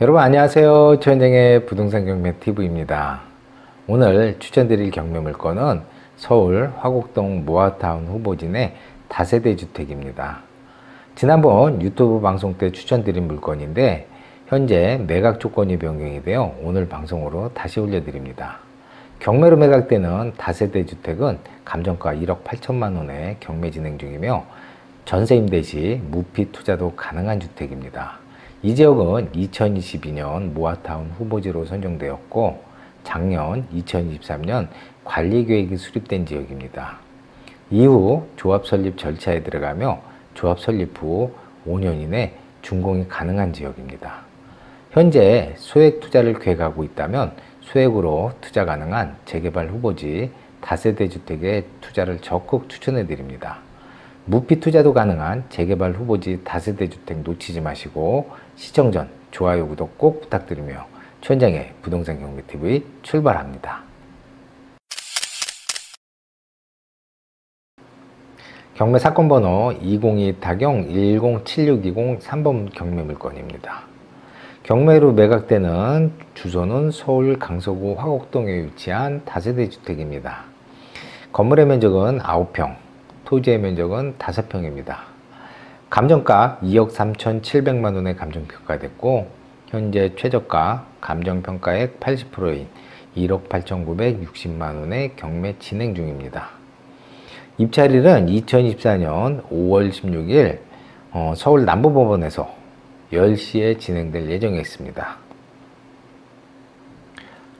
여러분 안녕하세요. 최현정의 부동산 경매 TV입니다. 오늘 추천드릴 경매 물건은 서울 화곡동 모아타운 후보진의 다세대 주택입니다. 지난번 유튜브 방송 때 추천드린 물건인데 현재 매각 조건이 변경이 되어 오늘 방송으로 다시 올려드립니다. 경매로 매각되는 다세대 주택은 감정가 1억 8천만 원에 경매 진행 중이며 전세 임대 시 무피 투자도 가능한 주택입니다. 이 지역은 2022년 모아타운 후보지로 선정되었고 작년 2023년 관리계획이 수립된 지역입니다. 이후 조합 설립 절차에 들어가며 조합 설립 후 5년 이내 준공이 가능한 지역입니다. 현재 소액 투자를 계획하고 있다면 소액으로 투자 가능한 재개발 후보지 다세대 주택에 투자를 적극 추천해 드립니다. 무피 투자도 가능한 재개발 후보지 다세대 주택 놓치지 마시고 시청 전 좋아요 구독 꼭 부탁드리며 최현정의 부동산 경매TV 출발합니다. 경매 사건 번호 202-107-620 3번 경매 물건입니다. 경매로 매각되는 주소는 서울 강서구 화곡동에 위치한 다세대 주택입니다. 건물의 면적은 9평, 토지의 면적은 5평입니다. 감정가 2억 3,700만 원에 감정평가됐고 현재 최저가 감정평가액 80%인 1억 8,960만 원의 경매 진행 중입니다. 입찰일은 2024년 5월 16일 서울 남부법원에서 10시에 진행될 예정에 있습니다.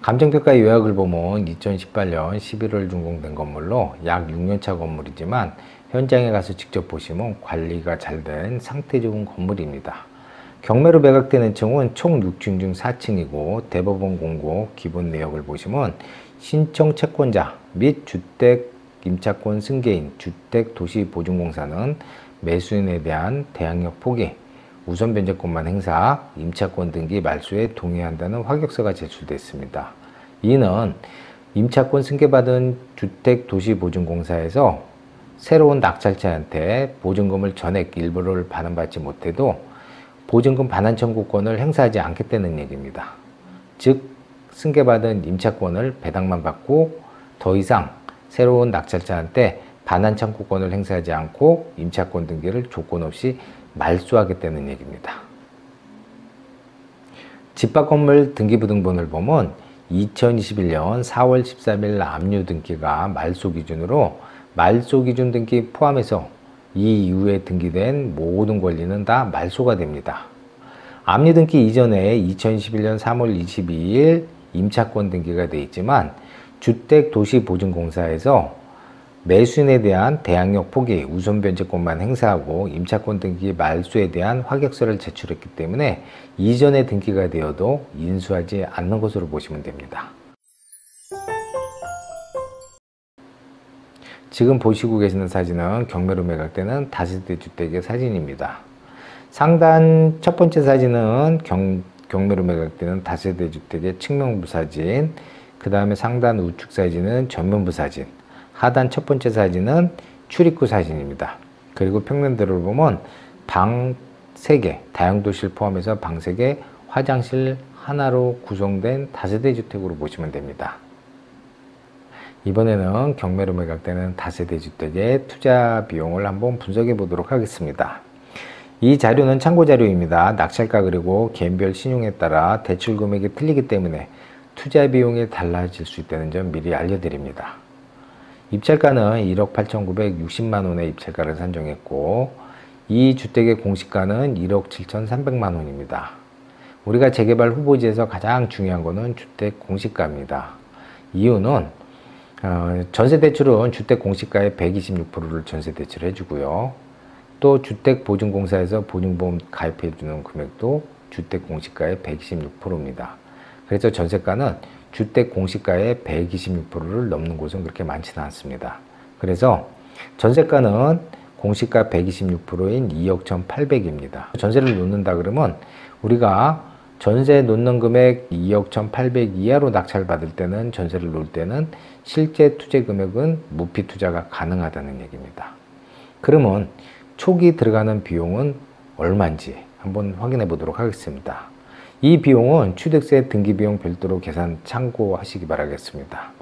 감정평가 요약을 보면 2018년 11월 준공된 건물로 약 6년차 건물이지만 현장에 가서 직접 보시면 관리가 잘 된 상태 좋은 건물입니다. 경매로 매각되는 층은 총 6층 중 4층이고 대법원 공고 기본 내역을 보시면 신청 채권자 및 주택 임차권 승계인 주택도시보증공사는 매수인에 대한 대항력 포기, 우선 변제권만 행사, 임차권 등기 말소에 동의한다는 확약서가 제출됐습니다. 이는 임차권 승계받은 주택도시보증공사에서 새로운 낙찰자한테 보증금을 전액 일부를 반환받지 못해도 보증금 반환 청구권을 행사하지 않겠다는 얘기입니다. 즉 승계받은 임차권을 배당만 받고 더 이상 새로운 낙찰자한테 반환 청구권을 행사하지 않고 임차권 등기를 조건 없이 말소하겠다는 얘기입니다. 집합 건물 등기부등본을 보면 2021년 4월 13일 압류 등기가 말소 기준으로 말소 기준 등기 포함해서 이 이후에 등기된 모든 권리는 다 말소가 됩니다. 압류 등기 이전에 2021년 3월 22일 임차권 등기가 되어 있지만 주택도시보증공사에서 매수인에 대한 대항력 포기, 우선 변제권만 행사하고 임차권 등기 말소에 대한 확약서를 제출했기 때문에 이전에 등기가 되어도 인수하지 않는 것으로 보시면 됩니다. 지금 보시고 계시는 사진은 경매로 매각되는 다세대 주택의 사진입니다. 상단 첫 번째 사진은 경매로 매각되는 다세대 주택의 측면부 사진, 그 다음에 상단 우측 사진은 전면부 사진, 하단 첫 번째 사진은 출입구 사진입니다. 그리고 평면도를 보면 방 3개, 다용도실 포함해서 방 3개, 화장실 하나로 구성된 다세대 주택으로 보시면 됩니다. 이번에는 경매로 매각되는 다세대 주택의 투자 비용을 한번 분석해 보도록 하겠습니다. 이 자료는 참고 자료입니다. 낙찰가 그리고 개인별 신용에 따라 대출 금액이 틀리기 때문에 투자 비용이 달라질 수 있다는 점 미리 알려드립니다. 입찰가는 1억 8,960만 원의 입찰가를 산정했고 이 주택의 공시가는 1억 7,300만 원입니다. 우리가 재개발 후보지에서 가장 중요한 것은 주택 공시가입니다. 이유는 전세대출은 주택 공시가의 126%를 전세대출 해주고요. 또 주택보증공사에서 보증보험 가입해주는 금액도 주택 공시가의 126%입니다. 그래서 전세가는 주택 공시가의 126%를 넘는 곳은 그렇게 많지는 않습니다. 그래서 전세가는 공시가 126%인 2억 1,800입니다. 전세를 놓는다 그러면 우리가 전세 놓는 금액 2억 1,800 이하로 낙찰받을 때는 전세를 놓을 때는 실제 투자 금액은 무피 투자가 가능하다는 얘기입니다. 그러면 초기 들어가는 비용은 얼마인지 한번 확인해 보도록 하겠습니다. 이 비용은 취득세 등기비용 별도로 계산 참고하시기 바라겠습니다.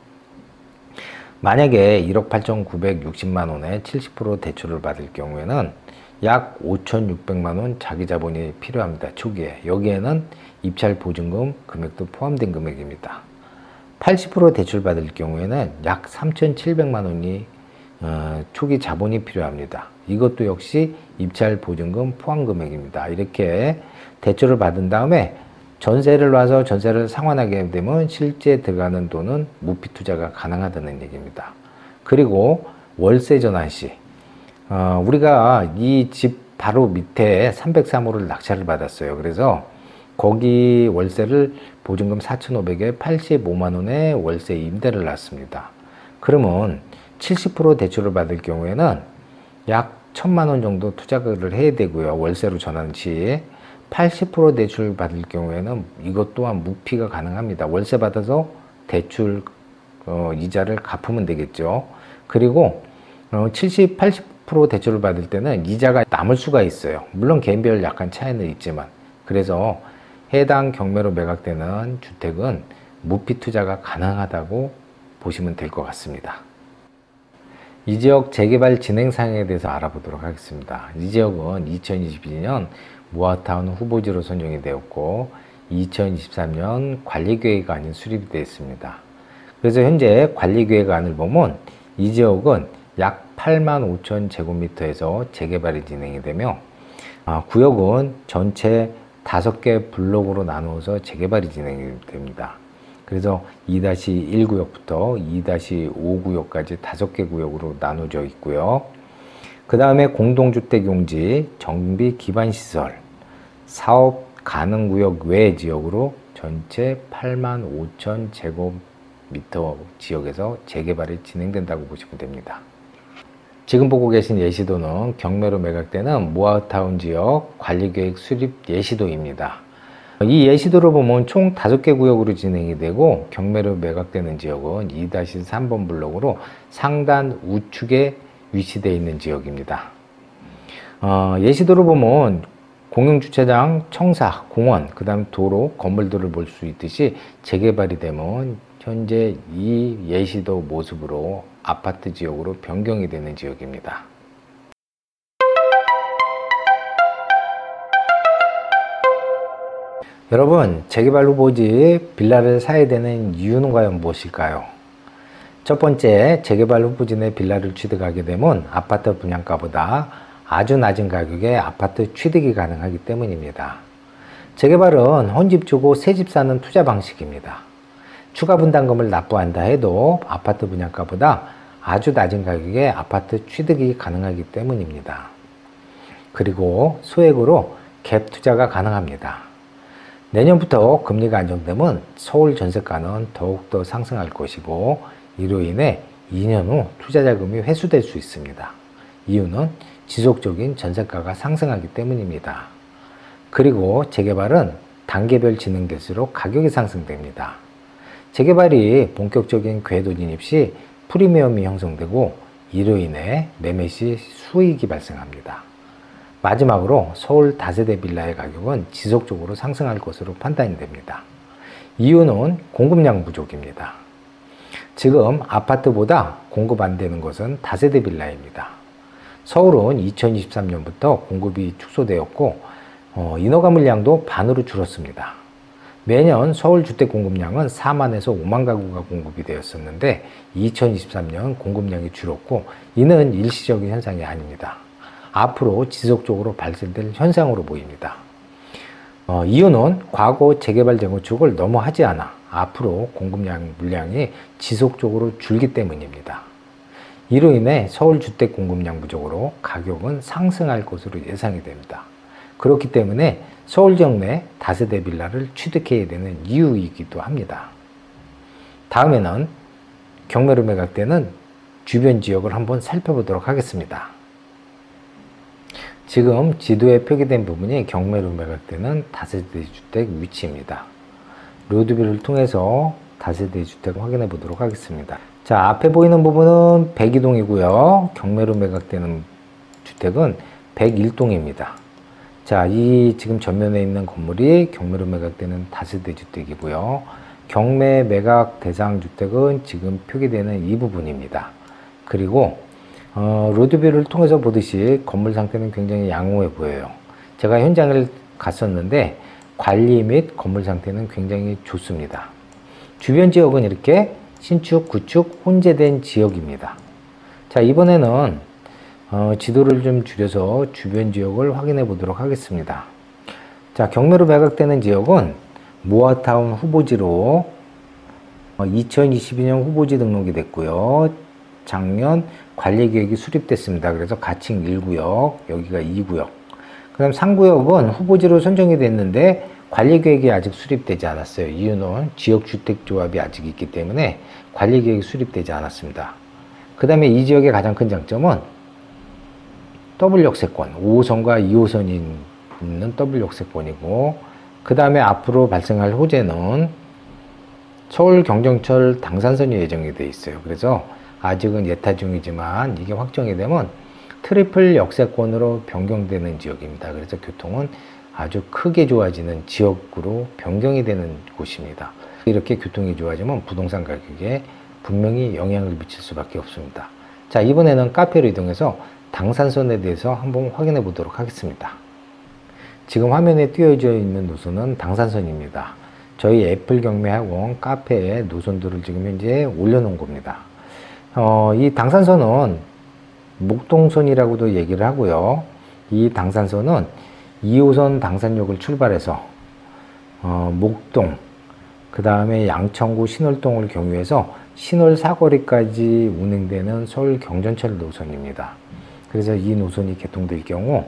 만약에 1억 8,960만 원에 70% 대출을 받을 경우에는 약 5,600만 원 자기 자본이 필요합니다. 초기에. 여기에는 입찰 보증금 금액도 포함된 금액입니다. 80% 대출 받을 경우에는 약 3,700만 원이 초기 자본이 필요합니다. 이것도 역시 입찰 보증금 포함 금액입니다. 이렇게 대출을 받은 다음에 전세를 놔서 전세를 상환하게 되면 실제 들어가는 돈은 무피 투자가 가능하다는 얘기입니다. 그리고 월세 전환 시 우리가 이 집 바로 밑에 303호를 낙찰을 받았어요. 그래서 거기 월세를 보증금 4,500에 85만 원의 월세 임대를 놨습니다. 그러면 70% 대출을 받을 경우에는 약 1,000만 원 정도 투자를 해야 되고요. 월세로 전환 시 80% 대출 받을 경우에는 이것 또한 무피가 가능합니다. 월세 받아서 대출 이자를 갚으면 되겠죠. 그리고 70, 80% 대출을 받을 때는 이자가 남을 수가 있어요. 물론 개인별 약간 차이는 있지만. 그래서 해당 경매로 매각되는 주택은 무피 투자가 가능하다고 보시면 될 것 같습니다. 이 지역 재개발 진행 사항에 대해서 알아보도록 하겠습니다. 이 지역은 2022년 모아타운 후보지로 선정이 되었고 2023년 관리계획안이 수립이 되어 있습니다. 그래서 현재 관리계획안을 보면 이 지역은 약 8만 5천 제곱미터에서 재개발이 진행이 되며 구역은 전체 5개 블록으로 나누어서 재개발이 진행이 됩니다. 그래서 2-1구역부터 2-5구역까지 5개 구역으로 나눠져 있고요. 그 다음에 공동주택 용지, 정비 기반시설, 사업 가능구역 외 지역으로 전체 8만 5천 제곱미터 지역에서 재개발이 진행된다고 보시면 됩니다. 지금 보고 계신 예시도는 경매로 매각되는 모아타운 지역 관리계획 수립 예시도입니다. 이 예시도를 보면 총 5개 구역으로 진행이 되고 경매로 매각되는 지역은 2-3번 블록으로 상단 우측에 위치되어 있는 지역입니다. 예시도를 보면 공용주차장, 청사, 공원, 그 다음 도로, 건물들을 볼 수 있듯이 재개발이 되면 현재 이 예시도 모습으로 아파트 지역으로 변경이 되는 지역입니다. 여러분, 재개발 후보지 빌라를 사야 되는 이유는 과연 무엇일까요? 첫 번째, 재개발 후보지 내 빌라를 취득하게 되면 아파트 분양가보다 아주 낮은 가격에 아파트 취득이 가능하기 때문입니다. 재개발은 헌집 주고 새집 사는 투자 방식입니다. 추가 분담금을 납부한다 해도 아파트 분양가보다 아주 낮은 가격에 아파트 취득이 가능하기 때문입니다. 그리고 소액으로 갭 투자가 가능합니다. 내년부터 금리가 안정되면 서울 전세가는 더욱더 상승할 것이고 이로 인해 2년 후 투자 자금이 회수될 수 있습니다. 이유는 지속적인 전세가가 상승하기 때문입니다. 그리고 재개발은 단계별 진행될수록 가격이 상승됩니다. 재개발이 본격적인 궤도 진입 시 프리미엄이 형성되고 이로 인해 매매 시 수익이 발생합니다. 마지막으로 서울 다세대 빌라의 가격은 지속적으로 상승할 것으로 판단이 됩니다. 이유는 공급량 부족입니다. 지금 아파트보다 공급 안 되는 것은 다세대 빌라입니다. 서울은 2023년부터 공급이 축소되었고 인허가 물량도 반으로 줄었습니다. 매년 서울 주택 공급량은 4만에서 5만 가구가 공급이 되었었는데 2023년 공급량이 줄었고 이는 일시적인 현상이 아닙니다. 앞으로 지속적으로 발생될 현상으로 보입니다. 이유는 과거 재개발 재건축을 너무 하지 않아 앞으로 공급량 물량이 지속적으로 줄기 때문입니다. 이로 인해 서울 주택 공급량 부족으로 가격은 상승할 것으로 예상이 됩니다. 그렇기 때문에 서울 지역 내 다세대 빌라를 취득해야 되는 이유이기도 합니다. 다음에는 경매로 매각되는 주변 지역을 한번 살펴보도록 하겠습니다. 지금 지도에 표기된 부분이 경매로 매각되는 다세대 주택 위치입니다. 로드뷰를 통해서 다세대 주택을 확인해 보도록 하겠습니다. 자, 앞에 보이는 부분은 102동이고요. 경매로 매각되는 주택은 101동입니다. 자, 이 지금 전면에 있는 건물이 경매로 매각되는 다세대 주택이고요. 경매 매각 대상 주택은 지금 표기되는 이 부분입니다. 그리고 로드뷰를 통해서 보듯이 건물 상태는 굉장히 양호해 보여요. 제가 현장을 갔었는데 관리 및 건물 상태는 굉장히 좋습니다. 주변 지역은 이렇게 신축, 구축, 혼재된 지역입니다. 자, 이번에는 지도를 좀 줄여서 주변 지역을 확인해 보도록 하겠습니다. 자, 경매로 매각되는 지역은 모아타운 후보지로 2022년 후보지 등록이 됐고요. 작년 관리계획이 수립됐습니다. 그래서 가칭 1구역, 여기가 2구역. 그 다음 3구역은 후보지로 선정이 됐는데 관리계획이 아직 수립되지 않았어요. 이유는 지역주택조합이 아직 있기 때문에 관리계획이 수립되지 않았습니다. 그 다음에 이 지역의 가장 큰 장점은 더블 역세권, 5호선과 2호선이 있는 더블 역세권이고, 그 다음에 앞으로 발생할 호재는 서울 경정철 당산선이 예정이 되어 있어요. 그래서 아직은 예타 중이지만 이게 확정이 되면 트리플 역세권으로 변경되는 지역입니다. 그래서 교통은 아주 크게 좋아지는 지역으로 변경이 되는 곳입니다. 이렇게 교통이 좋아지면 부동산 가격에 분명히 영향을 미칠 수밖에 없습니다. 자, 이번에는 카페로 이동해서 당산선에 대해서 한번 확인해 보도록 하겠습니다. 지금 화면에 띄어져 있는 노선은 당산선입니다. 저희 애플 경매학원 카페에 노선들을 지금 현재 올려놓은 겁니다. 이 당산선은 목동선이라고도 얘기를 하고요. 이 당산선은 2호선 당산역을 출발해서 목동, 그 다음에 양천구 신월동을 경유해서 신월 사거리까지 운행되는 서울 경전철 노선입니다. 그래서 이 노선이 개통될 경우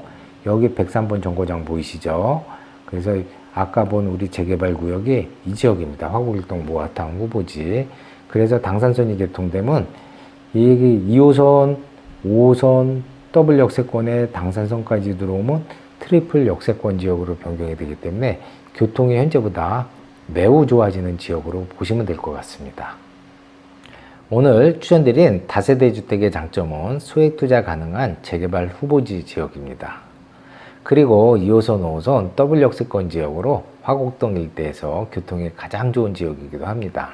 여기 103번 정거장 보이시죠? 그래서 아까 본 우리 재개발 구역이 이 지역입니다. 화곡일동 모아타운 후보지. 그래서 당산선이 개통되면 이 2호선, 5호선 더블 역세권에 당산선까지 들어오면 트리플 역세권 지역으로 변경이 되기 때문에 교통이 현재보다 매우 좋아지는 지역으로 보시면 될 것 같습니다. 오늘 추천드린 다세대 주택의 장점은 소액 투자 가능한 재개발 후보지 지역입니다. 그리고 2호선, 5호선 더블 역세권 지역으로 화곡동 일대에서 교통이 가장 좋은 지역이기도 합니다.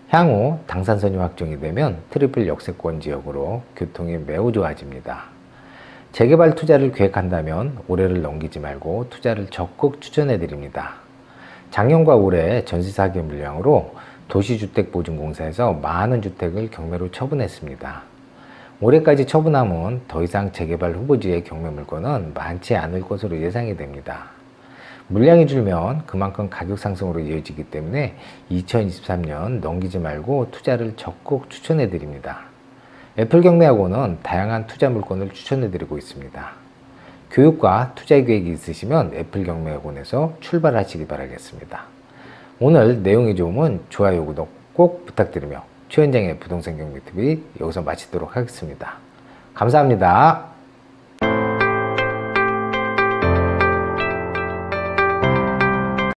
향후 당산선이 확정이 되면 트리플 역세권 지역으로 교통이 매우 좋아집니다. 재개발 투자를 계획한다면 올해를 넘기지 말고 투자를 적극 추천해 드립니다. 작년과 올해 전세 사기 물량으로 도시주택보증공사에서 많은 주택을 경매로 처분했습니다. 올해까지 처분하면 더 이상 재개발 후보지의 경매 물건은 많지 않을 것으로 예상이 됩니다. 물량이 줄면 그만큼 가격 상승으로 이어지기 때문에 2023년 넘기지 말고 투자를 적극 추천해 드립니다. 애플 경매학원은 다양한 투자 물건을 추천해 드리고 있습니다. 교육과 투자 계획이 있으시면 애플 경매학원에서 출발하시기 바라겠습니다. 오늘 내용이 좋으면 좋아요, 구독 꼭 부탁드리며 최현장의 부동산 경매 TV 여기서 마치도록 하겠습니다. 감사합니다.